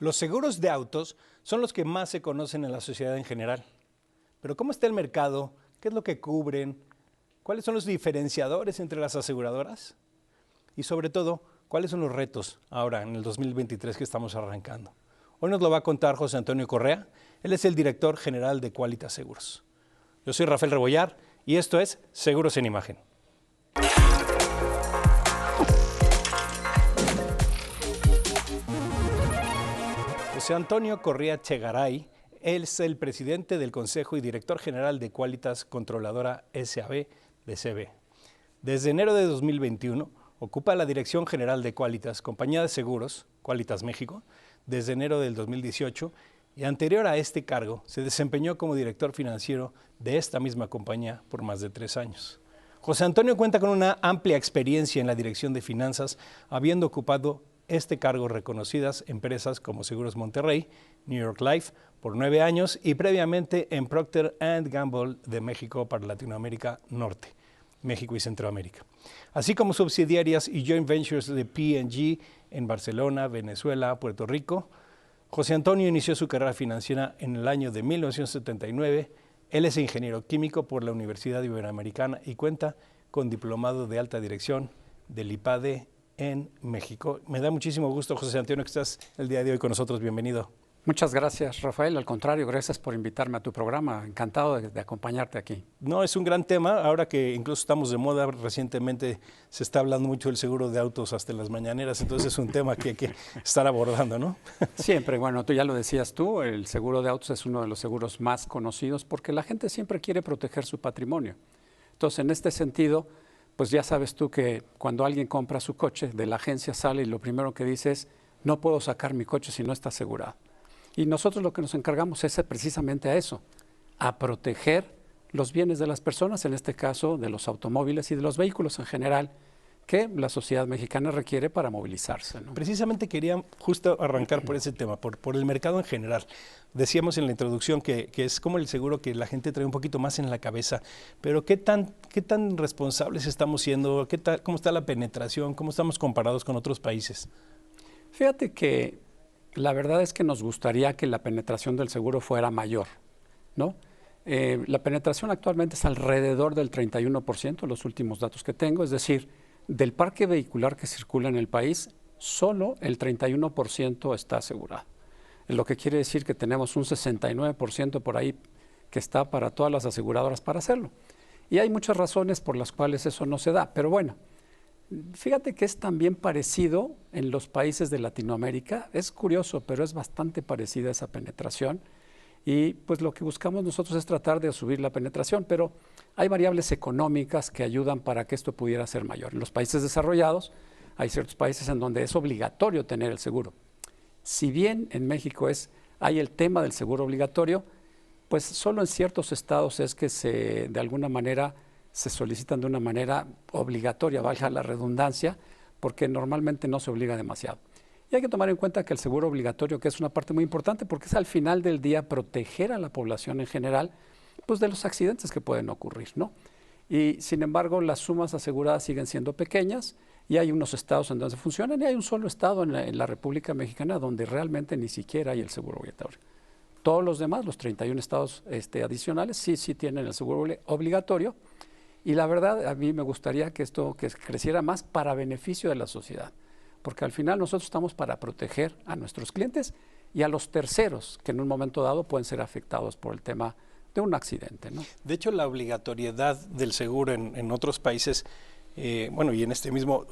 Los seguros de autos son los que más se conocen en la sociedad en general. Pero ¿cómo está el mercado? ¿Qué es lo que cubren? ¿Cuáles son los diferenciadores entre las aseguradoras? Y sobre todo, ¿cuáles son los retos ahora en el 2023 que estamos arrancando? Hoy nos lo va a contar José Antonio Correa. Él es el director general de Quálitas Seguros. Yo soy Rafael Rebollar y esto es Seguros en Imagen. José Antonio Correa Chegaray, él es el presidente del Consejo y director general de Quálitas Controladora S.A.B. de CB. Desde enero de 2021 ocupa la dirección general de Quálitas, compañía de seguros, Quálitas México, desde enero del 2018 y anterior a este cargo se desempeñó como director financiero de esta misma compañía por más de 3 años. José Antonio cuenta con una amplia experiencia en la dirección de finanzas, habiendo ocupado este cargo reconocidas empresas como Seguros Monterrey, New York Life por 9 años y previamente en Procter & Gamble de México para Latinoamérica Norte, México y Centroamérica, así como subsidiarias y joint ventures de P&G en Barcelona, Venezuela, Puerto Rico. José Antonio inició su carrera financiera en el año de 1979. Él es ingeniero químico por la Universidad Iberoamericana y cuenta con diplomado de alta dirección del IPADE en México. Me da muchísimo gusto, José Antonio, que estás el día de hoy con nosotros. Bienvenido. Muchas gracias, Rafael. Al contrario, gracias por invitarme a tu programa. Encantado de acompañarte aquí. No, es un gran tema. Ahora que incluso estamos de moda, recientemente se está hablando mucho del seguro de autos hasta en las mañaneras, entonces es un tema que hay que estar abordando, ¿no? Siempre. Bueno, tú ya lo decías tú, el seguro de autos es uno de los seguros más conocidos porque la gente siempre quiere proteger su patrimonio. Entonces, en este sentido, pues ya sabes tú que cuando alguien compra su coche, de la agencia sale y lo primero que dice es, no puedo sacar mi coche si no está asegurado. Y nosotros lo que nos encargamos es precisamente a eso, a proteger los bienes de las personas, en este caso de los automóviles y de los vehículos en general, que la sociedad mexicana requiere para movilizarse, ¿no? Precisamente quería justo arrancar por ese tema, por el mercado en general. Decíamos en la introducción que es como el seguro que la gente trae un poquito más en la cabeza, pero ¿qué tan responsables estamos siendo? ¿Cómo está la penetración? ¿Cómo estamos comparados con otros países? Fíjate que la verdad es que nos gustaría que la penetración del seguro fuera mayor, ¿no? La penetración actualmente es alrededor del 31%, los últimos datos que tengo, es decir, del parque vehicular que circula en el país, solo el 31% está asegurado. Lo que quiere decir que tenemos un 69% por ahí que está para todas las aseguradoras para hacerlo. Y hay muchas razones por las cuales eso no se da, pero bueno, fíjate que es también parecido en los países de Latinoamérica. Es curioso, pero es bastante parecida esa penetración. Y pues lo que buscamos nosotros es tratar de subir la penetración, pero hay variables económicas que ayudan para que esto pudiera ser mayor. En los países desarrollados hay ciertos países en donde es obligatorio tener el seguro. Si bien en México hay el tema del seguro obligatorio, pues solo en ciertos estados es que de alguna manera se solicitan de una manera obligatoria, valga la redundancia, porque normalmente no se obliga demasiado. Y hay que tomar en cuenta que el seguro obligatorio, que es una parte muy importante, porque es al final del día proteger a la población en general, pues de los accidentes que pueden ocurrir, ¿no? Y sin embargo, las sumas aseguradas siguen siendo pequeñas y hay unos estados en donde funcionan y hay un solo estado en la República Mexicana donde realmente ni siquiera hay el seguro obligatorio. Todos los demás, los 31 estados adicionales, sí tienen el seguro obligatorio. Y la verdad, a mí me gustaría que esto creciera más para beneficio de la sociedad, porque al final nosotros estamos para proteger a nuestros clientes y a los terceros que en un momento dado pueden ser afectados por el tema de un accidente, ¿no? De hecho, la obligatoriedad del seguro en otros países, bueno, y en este mismo,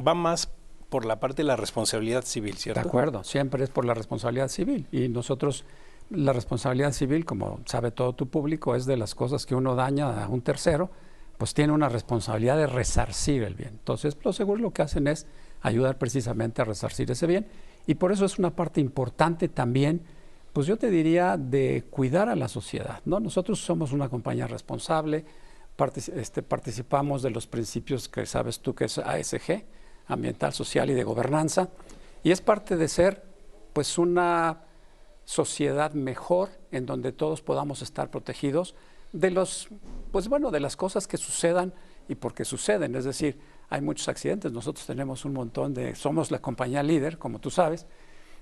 va más por la parte de la responsabilidad civil, ¿cierto? De acuerdo, siempre es por la responsabilidad civil. Y nosotros, la responsabilidad civil, como sabe todo tu público, es de las cosas que uno daña a un tercero, pues tiene una responsabilidad de resarcir el bien. Entonces, los seguros lo que hacen es ayudar precisamente a resarcir ese bien y por eso es una parte importante también, pues yo te diría, de cuidar a la sociedad, ¿no? Nosotros somos una compañía responsable, participamos de los principios que sabes tú que es ASG, ambiental, social y de gobernanza, y es parte de ser pues una sociedad mejor en donde todos podamos estar protegidos de de las cosas que sucedan y porque suceden, es decir, hay muchos accidentes, nosotros tenemos un montón somos la compañía líder, como tú sabes,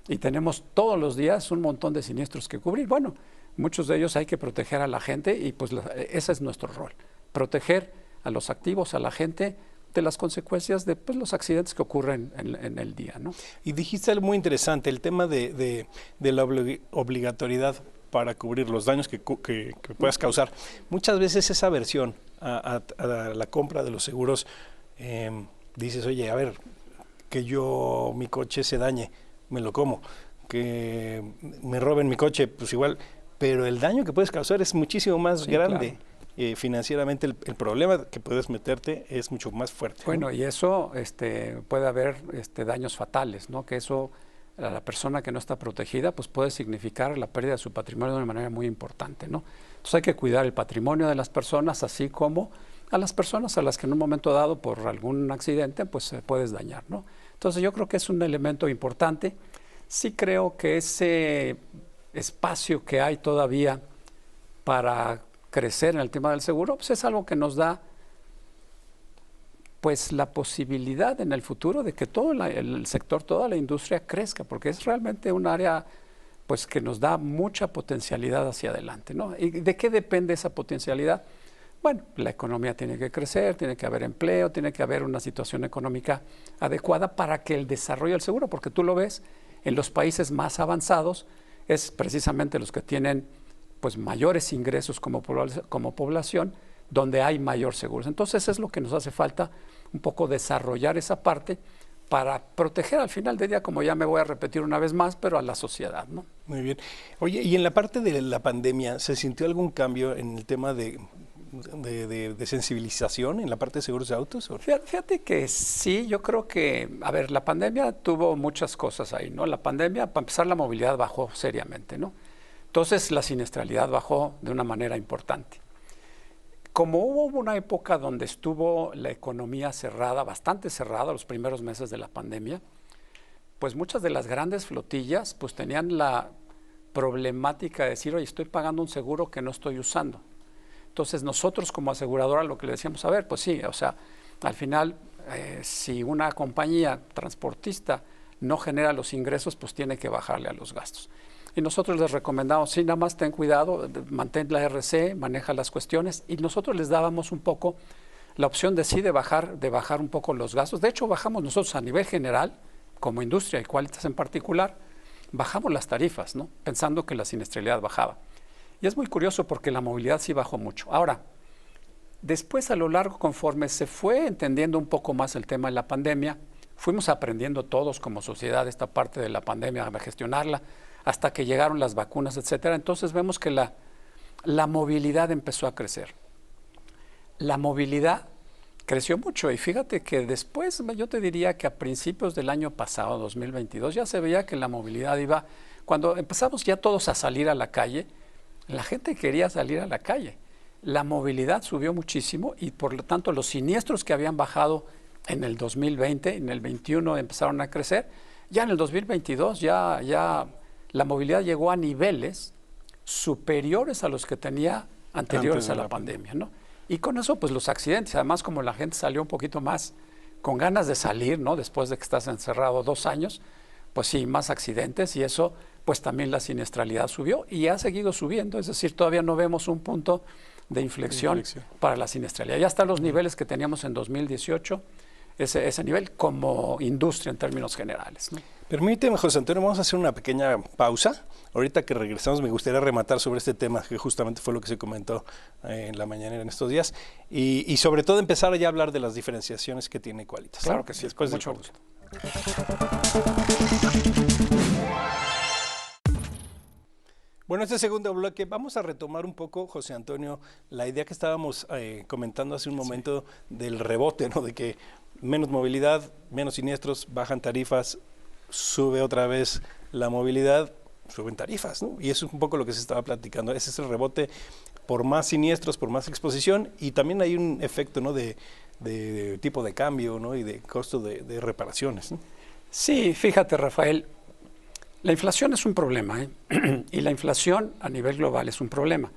y tenemos todos los días un montón de siniestros que cubrir. Bueno, muchos de ellos hay que proteger a la gente y pues ese es nuestro rol, proteger a los activos, a la gente de las consecuencias de pues, los accidentes que ocurren en el día, ¿no? Y dijiste algo muy interesante, el tema de la obligatoriedad para cubrir los daños que puedas causar. Muchas veces esa aversión a la compra de los seguros, dices, oye, a ver, que mi coche se dañe, me lo como, que me roben mi coche, pues igual, pero el daño que puedes causar es muchísimo más grande. Claro. Financieramente el problema que puedes meterte es mucho más fuerte. Bueno, ¿no? Y eso puede haber daños fatales, ¿no? Que eso a la persona que no está protegida pues puede significar la pérdida de su patrimonio de una manera muy importante, ¿no? Entonces hay que cuidar el patrimonio de las personas, así como a las personas a las que en un momento dado por algún accidente pues puedes dañar, ¿no? Entonces yo creo que es un elemento importante. Sí creo que ese espacio que hay todavía para crecer en el tema del seguro, pues es algo que nos da pues la posibilidad en el futuro de que todo el sector, toda la industria crezca, porque es realmente un área pues que nos da mucha potencialidad hacia adelante, ¿no? ¿Y de qué depende esa potencialidad? Bueno, la economía tiene que crecer, tiene que haber empleo, tiene que haber una situación económica adecuada para que el desarrollo del seguro, porque tú lo ves en los países más avanzados, es precisamente los que tienen pues mayores ingresos como población, donde hay mayor seguros. Entonces es lo que nos hace falta, un poco desarrollar esa parte para proteger al final del día, como ya me voy a repetir una vez más, pero a la sociedad, ¿no? Muy bien. Oye, y en la parte de la pandemia, ¿se sintió algún cambio en el tema de sensibilización en la parte de seguros de autos? Fíjate que sí, yo creo que, a ver, la pandemia tuvo muchas cosas ahí, ¿no? La pandemia, para empezar, la movilidad bajó seriamente, ¿no? Entonces la siniestralidad bajó de una manera importante. Como hubo una época donde estuvo la economía cerrada, bastante cerrada, los primeros meses de la pandemia, pues muchas de las grandes flotillas pues tenían la problemática de decir, oye, estoy pagando un seguro que no estoy usando. Entonces nosotros como aseguradora lo que le decíamos, a ver, pues sí, o sea, al final si una compañía transportista no genera los ingresos, pues tiene que bajarle a los gastos. Y nosotros les recomendamos, sí, nada más ten cuidado, mantén la RC, maneja las cuestiones, y nosotros les dábamos un poco la opción de sí de bajar un poco los gastos. De hecho, bajamos nosotros a nivel general, como industria y Quálitas en particular, bajamos las tarifas, ¿no? Pensando que la siniestralidad bajaba. Y es muy curioso porque la movilidad sí bajó mucho. Ahora, después a lo largo, conforme se fue entendiendo un poco más el tema de la pandemia, fuimos aprendiendo todos como sociedad esta parte de la pandemia, a gestionarla, hasta que llegaron las vacunas, etcétera. Entonces vemos que la movilidad empezó a crecer. La movilidad creció mucho y fíjate que después, yo te diría que a principios del año pasado, 2022, ya se veía que la movilidad iba, cuando empezamos ya todos a salir a la calle, la gente quería salir a la calle. La movilidad subió muchísimo y por lo tanto los siniestros que habían bajado en el 2020, en el 21 empezaron a crecer. Ya en el 2022 ya la movilidad llegó a niveles superiores a los que tenía anteriores a la pandemia, ¿no? Y con eso, pues los accidentes, además como la gente salió un poquito más con ganas de salir, ¿no? Después de que estás encerrado 2 años, pues sí, más accidentes y eso, pues también la siniestralidad subió y ha seguido subiendo, es decir, todavía no vemos un punto de inflexión para la siniestralidad. Ya están los niveles que teníamos en 2018, ese nivel como industria en términos generales, ¿no? Permíteme, José Antonio, vamos a hacer una pequeña pausa. Ahorita que regresamos me gustaría rematar sobre este tema, que justamente fue lo que se comentó en la mañanera en estos días, y sobre todo empezar ya a hablar de las diferenciaciones que tiene Quálitas. Claro que sí, después mucho gusto. Bueno, este segundo bloque, vamos a retomar un poco, José Antonio, la idea que estábamos comentando hace un momento del rebote, ¿no? De que menos movilidad, menos siniestros, bajan tarifas, sube otra vez la movilidad, suben tarifas, ¿no? Y eso es un poco lo que se estaba platicando. Ese es el rebote por más siniestros, por más exposición, y también hay un efecto, ¿no? de tipo de cambio, ¿no? Y de costo de reparaciones, ¿no? Sí, fíjate, Rafael, la inflación es un problema, ¿eh? Y la inflación a nivel global es un problema.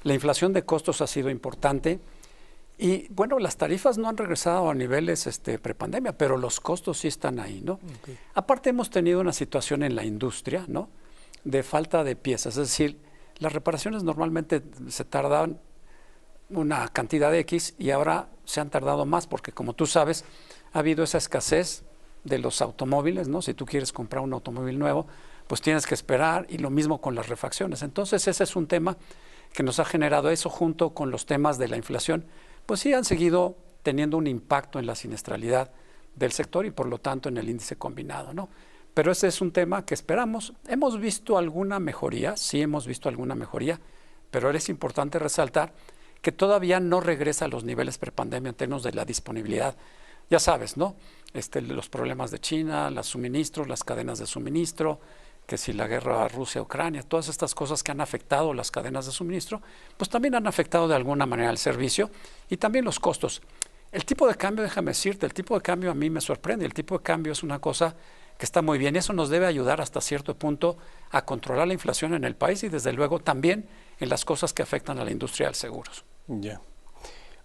La inflación de costos ha sido importante Y bueno, las tarifas no han regresado a niveles prepandemia, pero los costos sí están ahí, ¿no? Okay. Aparte hemos tenido una situación en la industria, ¿no? De falta de piezas, es decir, las reparaciones normalmente se tardan una cantidad de X y ahora se han tardado más porque, como tú sabes, ha habido esa escasez de los automóviles, ¿no? Si tú quieres comprar un automóvil nuevo, pues tienes que esperar, y lo mismo con las refacciones. Entonces ese es un tema que nos ha generado eso, junto con los temas de la inflación, pues sí han seguido teniendo un impacto en la siniestralidad del sector y por lo tanto en el índice combinado, ¿no? Pero ese es un tema que esperamos. Hemos visto alguna mejoría, sí hemos visto alguna mejoría, pero es importante resaltar que todavía no regresa a los niveles prepandemia en términos de la disponibilidad. Ya sabes, ¿no? Los problemas de China, los suministros, las cadenas de suministro, que si la guerra Rusia-Ucrania, todas estas cosas que han afectado las cadenas de suministro, pues también han afectado de alguna manera el servicio y también los costos. El tipo de cambio, déjame decirte, el tipo de cambio a mí me sorprende. El tipo de cambio es una cosa que está muy bien y eso nos debe ayudar hasta cierto punto a controlar la inflación en el país y desde luego también en las cosas que afectan a la industria de seguros. Ya.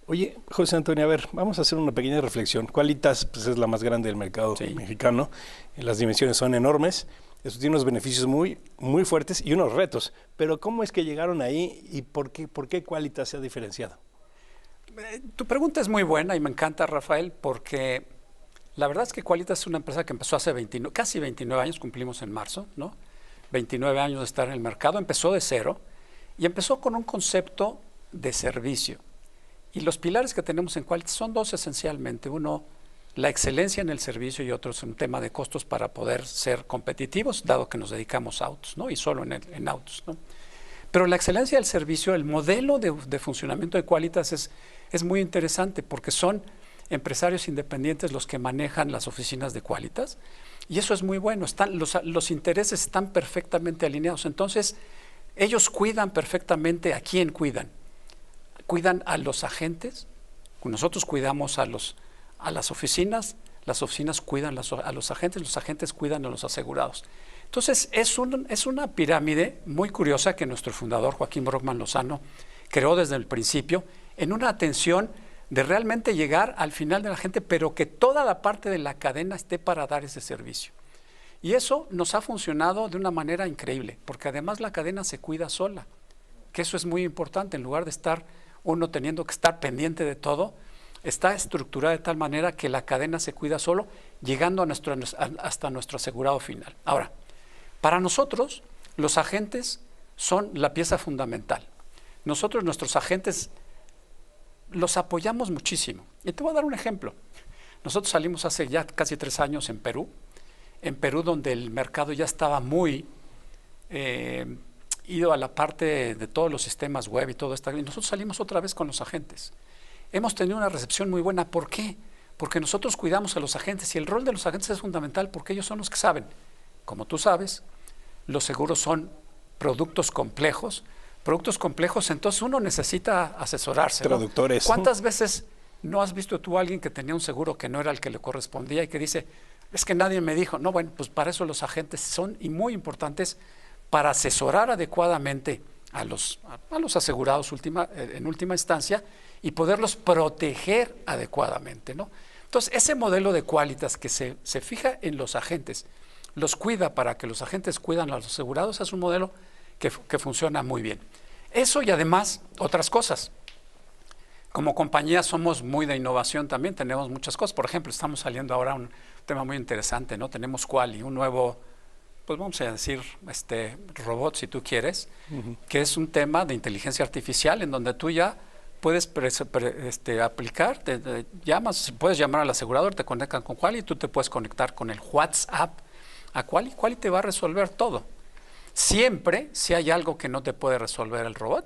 Oye, José Antonio, a ver, vamos a hacer una pequeña reflexión. Quálitas pues, es la más grande del mercado mexicano, las dimensiones son enormes. Eso tiene unos beneficios muy fuertes y unos retos. Pero ¿cómo es que llegaron ahí y por qué Quálitas se ha diferenciado? Tu pregunta es muy buena y me encanta, Rafael, porque la verdad es que Quálitas es una empresa que empezó hace casi 29 años, cumplimos en marzo, ¿no? 29 años de estar en el mercado, empezó de cero y empezó con un concepto de servicio. Y los pilares que tenemos en Quálitas son dos esencialmente. Uno, la excelencia en el servicio y otro es un tema de costos para poder ser competitivos, dado que nos dedicamos a autos, ¿no? Y solo en autos, ¿no? Pero la excelencia del servicio, el modelo de funcionamiento de Quálitas es muy interesante porque son empresarios independientes los que manejan las oficinas de Quálitas y eso es muy bueno. Los intereses están perfectamente alineados. Entonces, ellos cuidan perfectamente. ¿A quién cuidan? Cuidan a los agentes, nosotros cuidamos a las oficinas, las oficinas cuidan a los agentes cuidan a los asegurados. Entonces es una pirámide muy curiosa que nuestro fundador Joaquín Brockman Lozano creó desde el principio en una atención de realmente llegar al final de la gente, pero que toda la parte de la cadena esté para dar ese servicio. Y eso nos ha funcionado de una manera increíble, porque además la cadena se cuida sola, que eso es muy importante. En lugar de estar uno teniendo que estar pendiente de todo, está estructurada de tal manera que la cadena se cuida solo, llegando hasta nuestro asegurado final. Ahora, para nosotros, los agentes son la pieza fundamental. Nosotros, nuestros agentes, los apoyamos muchísimo. Y te voy a dar un ejemplo. Nosotros salimos hace ya casi 3 años en Perú donde el mercado ya estaba muy ido a la parte de todos los sistemas web y todo esto. Y nosotros salimos otra vez con los agentes. Hemos tenido una recepción muy buena. ¿Por qué? Porque nosotros cuidamos a los agentes y el rol de los agentes es fundamental porque ellos son los que saben. Como tú sabes, los seguros son productos complejos, entonces uno necesita asesorarse, ¿no? Traductores. ¿Cuántas veces no has visto tú a alguien que tenía un seguro que no era el que le correspondía y que dice, es que nadie me dijo? No, bueno, pues para eso los agentes son y muy importantes para asesorar adecuadamente a los asegurados en última instancia y poderlos proteger adecuadamente, ¿no? Entonces, ese modelo de Quálitas que se fija en los agentes, los cuida para que los agentes cuidan a los asegurados, es un modelo que funciona muy bien. Eso y además otras cosas. Como compañía somos muy de innovación también, tenemos muchas cosas. Por ejemplo, estamos saliendo ahora un tema muy interesante, ¿no? Tenemos Quali, un nuevo, pues vamos a decir, robot si tú quieres, que es un tema de inteligencia artificial en donde tú ya puedes aplicar, puedes llamar al asegurador, te conectan con Quali y tú te puedes conectar con el WhatsApp a Quali. Quali te va a resolver todo. Siempre, si hay algo que no te puede resolver el robot,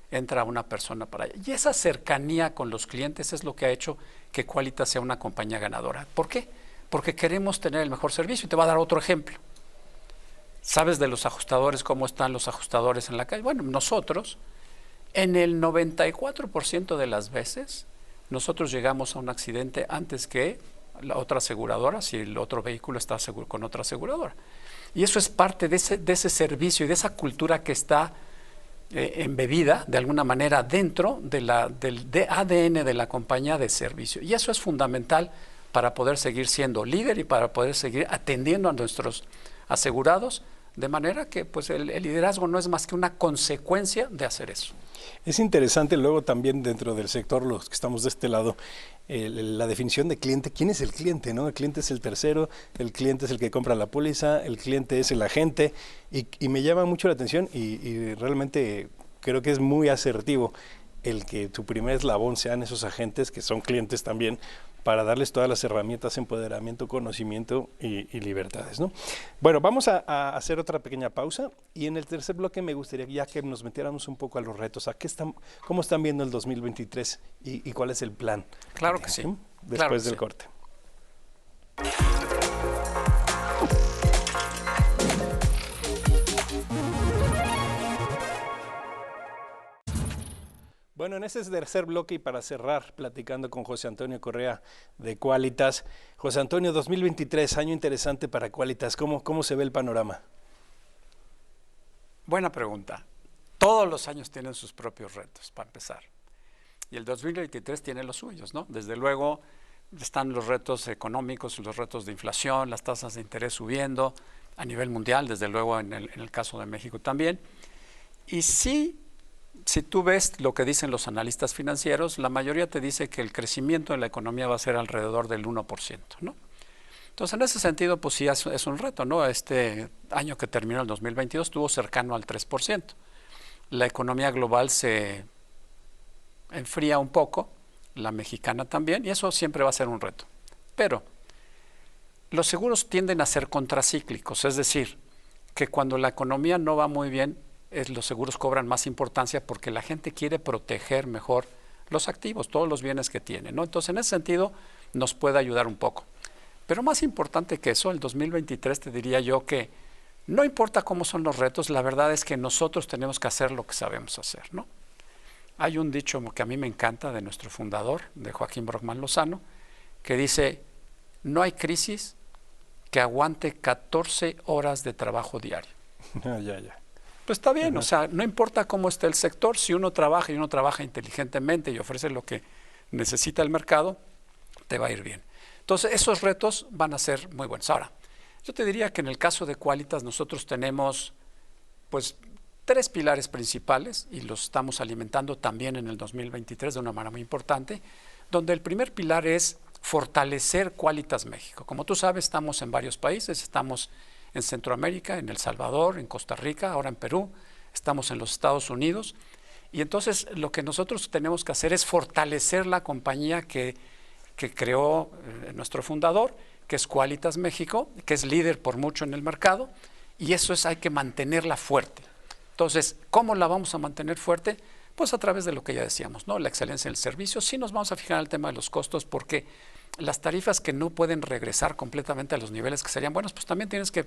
entra una persona para allá. Y esa cercanía con los clientes es lo que ha hecho que Quálitas sea una compañía ganadora. ¿Por qué? Porque queremos tener el mejor servicio. Y te voy a dar otro ejemplo. ¿Sabes de los ajustadores, cómo están los ajustadores en la calle? Bueno, nosotros, en el 94% de las veces, nosotros llegamos a un accidente antes que la otra aseguradora, si el otro vehículo está seguro con otra aseguradora. Y eso es parte de ese servicio y de esa cultura que está embebida de alguna manera dentro del ADN de la compañía de servicio. Y eso es fundamental para poder seguir siendo líder y para poder seguir atendiendo a nuestros asegurados, de manera que pues el liderazgo no es más que una consecuencia de hacer eso. Es interesante luego también dentro del sector, los que estamos de este lado, la definición de cliente. ¿Quién es el cliente, no? El cliente es el tercero, el cliente es el que compra la póliza, el cliente es el agente, y me llama mucho la atención y realmente creo que es muy asertivo el que tu primer eslabón sean esos agentes que son clientes también, para darles todas las herramientas, empoderamiento, conocimiento y libertades, ¿no? Bueno, vamos a hacer otra pequeña pausa, y en el tercer bloque me gustaría ya que nos metiéramos un poco a los retos. ¿Cómo están viendo el 2023 y cuál es el plan? Claro que sí. Después del corte. Bueno, en este tercer bloque, y para cerrar platicando con José Antonio Correa de Quálitas. José Antonio, 2023, año interesante para Quálitas. ¿Cómo se ve el panorama? Buena pregunta. Todos los años tienen sus propios retos, para empezar. Y el 2023 tiene los suyos, ¿no? Desde luego están los retos económicos, los retos de inflación, las tasas de interés subiendo a nivel mundial, desde luego en el caso de México también. Y sí, si tú ves lo que dicen los analistas financieros, la mayoría te dice que el crecimiento de la economía va a ser alrededor del 1%, ¿no? Entonces, en ese sentido, pues sí es un reto, ¿no? Este año que terminó, el 2022, estuvo cercano al 3%. La economía global se enfría un poco, la mexicana también, y eso siempre va a ser un reto. Pero los seguros tienden a ser contracíclicos, es decir, que cuando la economía no va muy bien, los seguros cobran más importancia porque la gente quiere proteger mejor los activos, todos los bienes que tiene, ¿no? Entonces, en ese sentido, nos puede ayudar un poco. Pero más importante que eso, el 2023 te diría yo que no importa cómo son los retos, la verdad es que nosotros tenemos que hacer lo que sabemos hacer, ¿no? Hay un dicho que a mí me encanta de nuestro fundador, de Joaquín Brockman Lozano, que dice: no hay crisis que aguante 14 horas de trabajo diario. Ya. Pues está bien, o sea, no importa cómo esté el sector, si uno trabaja y uno trabaja inteligentemente y ofrece lo que necesita el mercado, te va a ir bien. Entonces, esos retos van a ser muy buenos. Ahora, yo te diría que en el caso de Quálitas nosotros tenemos pues 3 pilares principales y los estamos alimentando también en el 2023 de una manera muy importante, donde el primer pilar es fortalecer Quálitas México. Como tú sabes, estamos en varios países, estamos en Centroamérica, en El Salvador, en Costa Rica, ahora en Perú, estamos en los Estados Unidos, y entonces lo que nosotros tenemos que hacer es fortalecer la compañía que creó nuestro fundador, que es Quálitas México, que es líder por mucho en el mercado, y eso hay que mantenerla fuerte. Entonces, ¿cómo la vamos a mantener fuerte? Pues a través de lo que ya decíamos, ¿no? La excelencia en el servicio. Sí nos vamos a fijar en el tema de los costos, porque las tarifas que no pueden regresar completamente a los niveles que serían buenos, pues también tienes que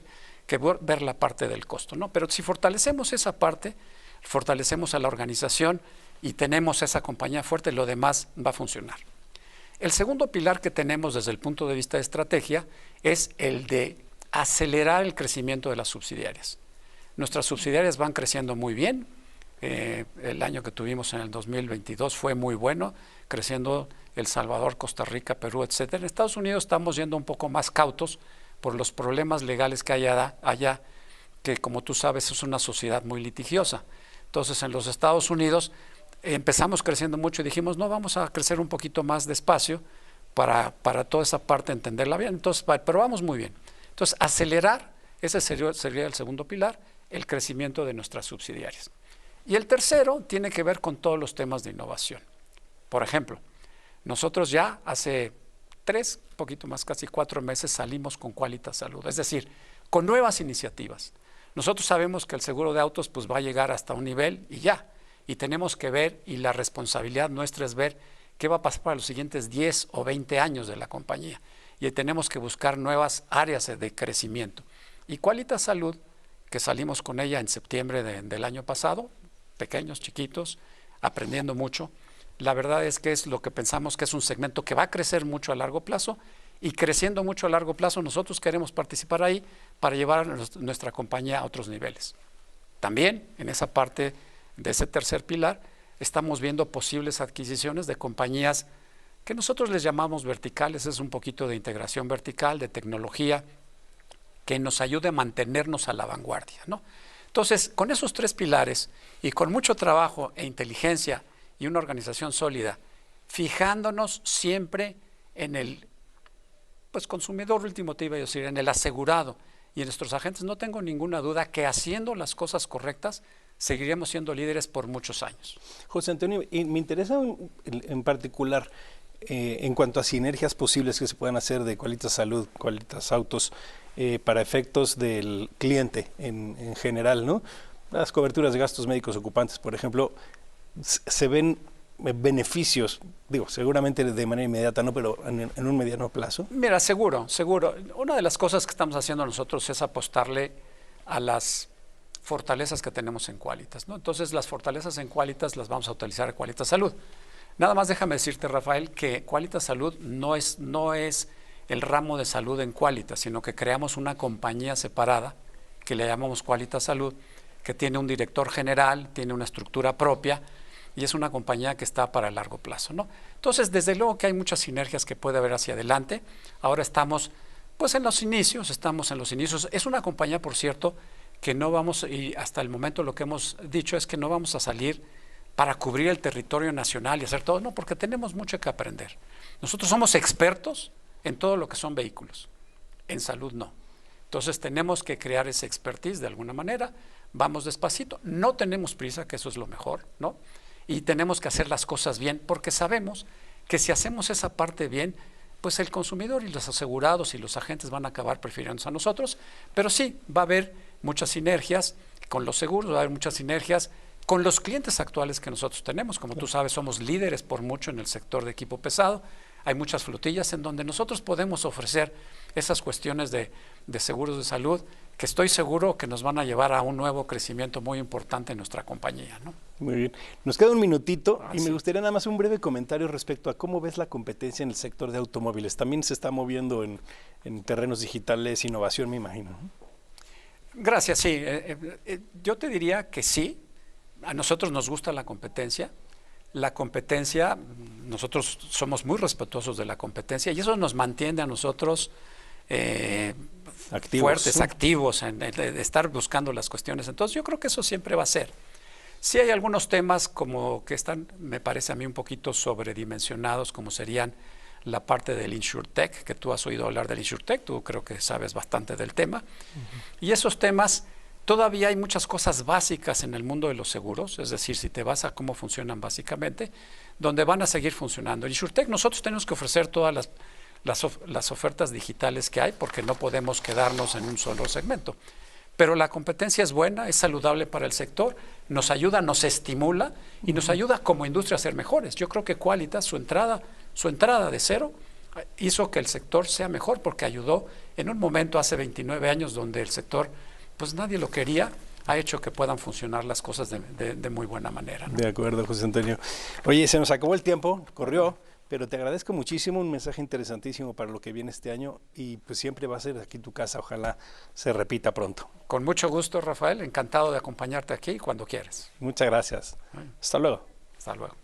ver la parte del costo, ¿no? Pero si fortalecemos esa parte, fortalecemos a la organización y tenemos esa compañía fuerte, lo demás va a funcionar. El segundo pilar que tenemos desde el punto de vista de estrategia es el de acelerar el crecimiento de las subsidiarias. Nuestras subsidiarias van creciendo muy bien. El año que tuvimos en el 2022 fue muy bueno, creciendo El Salvador, Costa Rica, Perú, etcétera. En Estados Unidos estamos yendo un poco más cautos por los problemas legales que hay allá, que como tú sabes es una sociedad muy litigiosa. Entonces, en los Estados Unidos empezamos creciendo mucho y dijimos, no, vamos a crecer un poquito más despacio para toda esa parte entenderla bien. Entonces, pero vamos muy bien. Entonces, acelerar, ese sería el segundo pilar, el crecimiento de nuestras subsidiarias. Y el tercero tiene que ver con todos los temas de innovación. Por ejemplo, nosotros ya hace 3, poquito más, casi 4 meses salimos con Quálitas Salud, es decir, con nuevas iniciativas. Nosotros sabemos que el seguro de autos pues va a llegar hasta un nivel y ya, y tenemos que ver, y la responsabilidad nuestra es ver qué va a pasar para los siguientes 10 o 20 años de la compañía, y tenemos que buscar nuevas áreas de crecimiento. Y Quálitas Salud, que salimos con ella en septiembre del año pasado, pequeños, chiquitos, aprendiendo mucho. La verdad es que es lo que pensamos que es un segmento que va a crecer mucho a largo plazo, y creciendo mucho a largo plazo nosotros queremos participar ahí para llevar nuestra compañía a otros niveles. También en esa parte de ese tercer pilar, estamos viendo posibles adquisiciones de compañías que nosotros les llamamos verticales. Es un poquito de integración vertical, de tecnología, que nos ayude a mantenernos a la vanguardia, ¿no? Entonces, con esos tres pilares y con mucho trabajo e inteligencia y una organización sólida, fijándonos siempre en el consumidor último, te iba a decir, en el asegurado y en nuestros agentes, no tengo ninguna duda que haciendo las cosas correctas seguiremos siendo líderes por muchos años. José Antonio, y me interesa en particular en cuanto a sinergias posibles que se puedan hacer de Quálitas Salud, Quálitas Autos, para efectos del cliente en general, ¿no? Las coberturas de gastos médicos ocupantes, por ejemplo, se ven beneficios, digo, seguramente de manera inmediata, no, pero en un mediano plazo. Mira, seguro. Una de las cosas que estamos haciendo nosotros es apostarle a las fortalezas que tenemos en Quálitas, ¿no? Entonces, las fortalezas en Quálitas las vamos a utilizar en Quálitas Salud. Nada más déjame decirte, Rafael, que Quálitas Salud no es el ramo de salud en Quálitas, sino que creamos una compañía separada que le llamamos Quálitas Salud, que tiene un director general, tiene una estructura propia y es una compañía que está para el largo plazo, ¿no? Entonces, desde luego que hay muchas sinergias que puede haber hacia adelante. Ahora estamos en los inicios, Es una compañía, por cierto, que no vamos, y hasta el momento lo que hemos dicho es que no vamos a salir para cubrir el territorio nacional y hacer todo, no, porque tenemos mucho que aprender. Nosotros somos expertos en todo lo que son vehículos, en salud no. Entonces tenemos que crear ese expertise de alguna manera, vamos despacito, no tenemos prisa, que eso es lo mejor, ¿no? Y tenemos que hacer las cosas bien, porque sabemos que si hacemos esa parte bien, pues el consumidor y los asegurados y los agentes van a acabar prefiriéndonos a nosotros, pero sí, va a haber muchas sinergias con los seguros, va a haber muchas sinergias con los clientes actuales que nosotros tenemos. Como tú sabes, somos líderes por mucho en el sector de equipo pesado. Hay muchas flotillas en donde nosotros podemos ofrecer esas cuestiones de seguros de salud que estoy seguro que nos van a llevar a un nuevo crecimiento muy importante en nuestra compañía, ¿no? Muy bien. Nos queda un minutito y me gustaría nada más un breve comentario respecto a cómo ves la competencia en el sector de automóviles. También se está moviendo en terrenos digitales, innovación, me imagino, ¿no? Gracias, sí. Yo te diría que sí. A nosotros nos gusta la competencia. La competencia, nosotros somos muy respetuosos de la competencia y eso nos mantiene a nosotros fuertes, activos, en estar buscando las cuestiones. Entonces yo creo que eso siempre va a ser. Sí hay algunos temas como que están, me parece a mí, un poquito sobredimensionados, como serían la parte del InsurTech, que tú has oído hablar del InsurTech, tú creo que sabes bastante del tema. Y esos temas, todavía hay muchas cosas básicas en el mundo de los seguros, es decir, si te vas a cómo funcionan básicamente, donde van a seguir funcionando. En InsurTech nosotros tenemos que ofrecer todas las ofertas digitales que hay, porque no podemos quedarnos en un solo segmento. Pero la competencia es buena, es saludable para el sector, nos ayuda, nos estimula y nos ayuda como industria a ser mejores. Yo creo que Quálitas, su entrada de cero, hizo que el sector sea mejor, porque ayudó en un momento hace 29 años donde el sector, pues nadie lo quería, ha hecho que puedan funcionar las cosas de muy buena manera, ¿no? De acuerdo, José Antonio. Oye, se nos acabó el tiempo, corrió. Pero te agradezco muchísimo, un mensaje interesantísimo para lo que viene este año y pues siempre va a ser aquí tu casa, ojalá se repita pronto. Con mucho gusto, Rafael, encantado de acompañarte aquí cuando quieras. Muchas gracias. Hasta luego. Hasta luego.